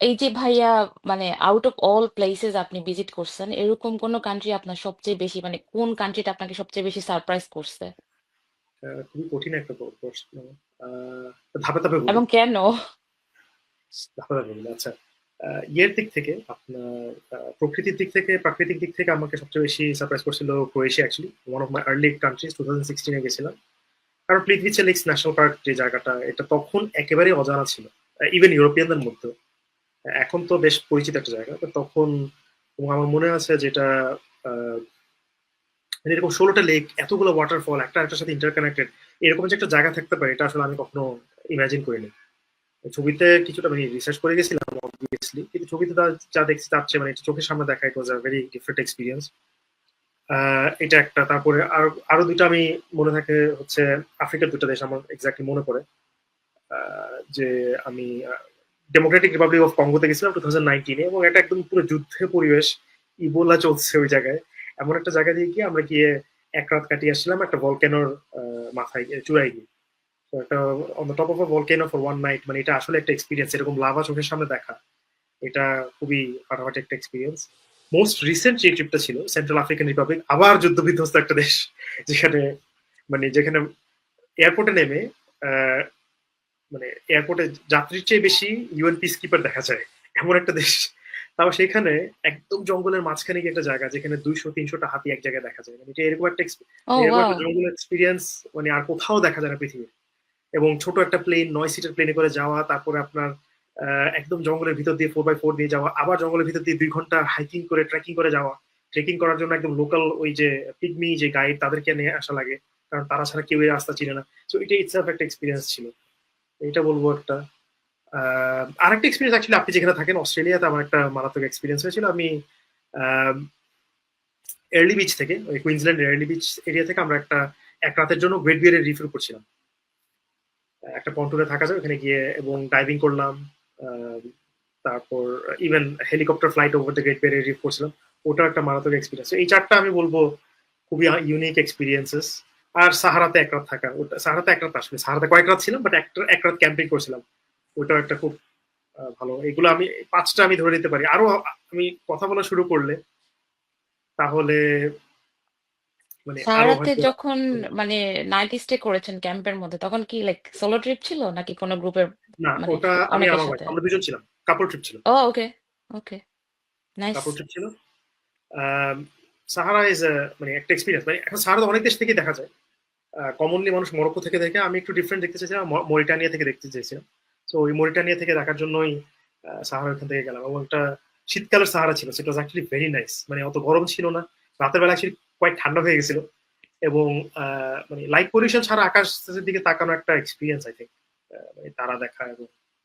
এই যে ভাইয়া, মানে আউট অফ অল প্লেসেস আপনি ভিজিট করছেন, এরকম কোন কান্ট্রি আপনার সবচেয়ে বেশি, মানে কোন কান্ট্রিটা আপনাকে সবচেয়ে বেশি সারপ্রাইজ করছে? খুবই কঠিন একটা প্রশ্ন। আহ, ধাপে ধাপে বলি। এবং কেন? ধাপে ধাপে বলি, আচ্ছা। ইয়ের দিক থেকে আপনার প্রকৃতির দিক থেকে, প্রাকৃতিক দিক থেকে আমাকে সবচেয়ে বেশি সারপ্রাইজ করছিল Croatia. Actually one of my early countries, 2016 গেছিলাম। কারণ প্লিতভিচে লেকস ন্যাশনাল পার্ক যে জায়গাটা, এটা তখন একেবারেই অজানা ছিল ইভেন ইউরোপিয়ানদের মধ্যে। এখন তো বেশ পরিচিত একটা জায়গা, তো তখন এবং আমার মনে আছে যেটা আহ, মানে এরকম 16টা লেক, এতগুলো ওয়াটারফল একটা একটার সাথে ইন্টারকানেক্টেড, এরকম যে একটা জায়গা থাকতে পারে এটা আসলে আমি কখনো ইমাজিন করিনি। ছবিতে কিছুটা মানে রিসার্চ করে গেছিলাম অবভিয়াসলি, কিন্তু ছবিতে যা দেখছি তার চেয়ে মানে চোখের সামনে দেখা ইট ওয়াজ আ ভেরি ডিফারেন্ট এক্সপিরিয়েন্স। এটা একটা। তারপরে আরো আরো দুটো আমি মনে থাকে হচ্ছে আফ্রিকার দুটো দেশ আমার এক্স্যাক্টলি মনে পড়ে। যে আমি ডেমোক্রেটিক রিপাবলিক অফ কঙ্গোতে গেছিলাম 2019-এ, এবং এটা একদম পুরো যুদ্ধের পরিবেশ, ইবোলা চলছে ওই জায়গায়। এমন একটা জায়গা দিয়ে গিয়ে আমরা গিয়ে এক রাত কাটিয়ে আসছিলাম একটা ভলকেনোর মাথায় চূড়ায় গিয়ে। তো একটা on the top of a volcano for one night, মানে এটা আসলে একটা এক্সপিরিয়েন্স, এরকম লাভা চোখের সামনে দেখা, এটা খুবই ফাটাফাটি একটা এক্সপিরিয়েন্স। মোস্ট রিসেন্ট যে ট্রিপটা ছিল সেন্ট্রাল আফ্রিকান রিপাবলিক, আবার যুদ্ধ বিধ্বস্ত একটা দেশ, যেখানে যেখানে এয়ারপোর্টে নেমে আহ, মানে এয়ারপোর্টে যাত্রীর চেয়ে বেশি ইউএন পিস কিপার দেখা যায়, এমন একটা দেশ। তাও সেখানে একদম জঙ্গলের মাঝখানে গিয়ে একটা জায়গা যেখানে 200-300টা হাতি এক জায়গায় দেখা যায়, মানে এটা এরকম একটা ও এরকম ওয়াও। একটা জঙ্গল এক্সপিরিয়েন্স মানে আর কোথাও দেখা যায় না পৃথিবীর। এবং ছোট একটা প্লেন, 9 সিটের প্লেনে করে যাওয়া, তারপরে আপনার একদম জঙ্গলের ভিতর দিয়ে 4x4 দিয়ে যাওয়া, আবার জঙ্গলের ভিতর দিয়ে 2 ঘন্টা হাইকিং করে ট্রেকিং করে যাওয়া। ট্রেকিং করার জন্য একদম লোকাল ওই যে পিগমি যে গাইড, তাদেরকে নিয়ে আসা লাগে, কারণ তারা ছাড়া কেউ এই রাস্তা চিনে না। তো এটা ইটসেলফ একটা এক্সপিরিয়েন্স ছিল, এটা বলবো একটা। আরেকটা এক্সপিরিয়েন্স অ্যাকচুয়ালি, আপনি যেখানে থাকেন অস্ট্রেলিয়াতে, আমার একটা মারাত্মক এক্সপিরিয়েন্স হয়েছিল। আমি এয়ারলি বিচ থেকে, ওই কুইন্সল্যান্ডের এয়ারলি বিচ এরিয়া থেকে আমরা একটা এক রাতের জন্য গ্রেট বিয়ারের রিফিউ করছিলাম। একটা পন্টুনে থাকা যায় ওখানে গিয়ে, এবং ডাইভিং করলাম। আহ, তারপর even helicopter flight over the Great Barrier Reef করছিলাম। ওটা একটা মারাত্মক এক্সপিরিয়েন্স। এই চারটা আমি বলবো খুবই ইউনিক এক্সপিরিয়েন্সেস। আর সাহারাতে এক রাত থাকা, ওটা সাহারাতে এক রাত, আসলে সাহারাতে কয়েক রাত ছিলাম, বাট একটা এক রাত ক্যাম্পিং করছিলাম। ওটাও একটা খুব ভালো। এগুলো আমি পাঁচটা আমি ধরে নিতে পারি। আরো আমি কথা বলা শুরু করলে তাহলে আরো সাহারাতে হয়তো। যখন মানে নাইট স্টে করেছেন ক্যাম্পের মধ্যে, তখন কি লাইক সোলো ট্রিপ ছিল নাকি কোনো গ্রুপের, না, মানে ওটা আমি অনেকের আমার wife, সাথে? আমরা দুজন ছিলাম। কাপল ট্রিপ ছিল। ও ওকে, ওকে, নাইস। কাপল ট্রিপ ছিল। আহ, সাহারা ইজ একটা এক্সপিরিয়েন্স। মানে এখন সাহারা তো অনেক দেশ থেকে দেখা যায়। কমনলি মানুষ মরক্কো থেকে দেখে, আমি একটু ডিফারেন্ট দেখতে চেয়েছিলাম, মরিটানিয়া থেকে দেখতে চেয়েছিলাম। তো ওই মরিটানিয়া থেকে দেখার জন্যই সাহারা ওখান থেকে গেলাম। এবং একটা শীতকালের সাহারা ছিল, সেটা অ্যাকচুয়ালি ভেরি নাইস, মানে অত গরম ছিল না। রাতের বেলা অ্যাকচুয়ালি কয়েক ঠান্ডা হয়ে গেছিল। এবং লাইট পলিউশন ছাড়া আকাশের দিকে তাকানো একটা এক্সপিরিয়েন্স আই থিঙ্ক, তারা দেখা এবং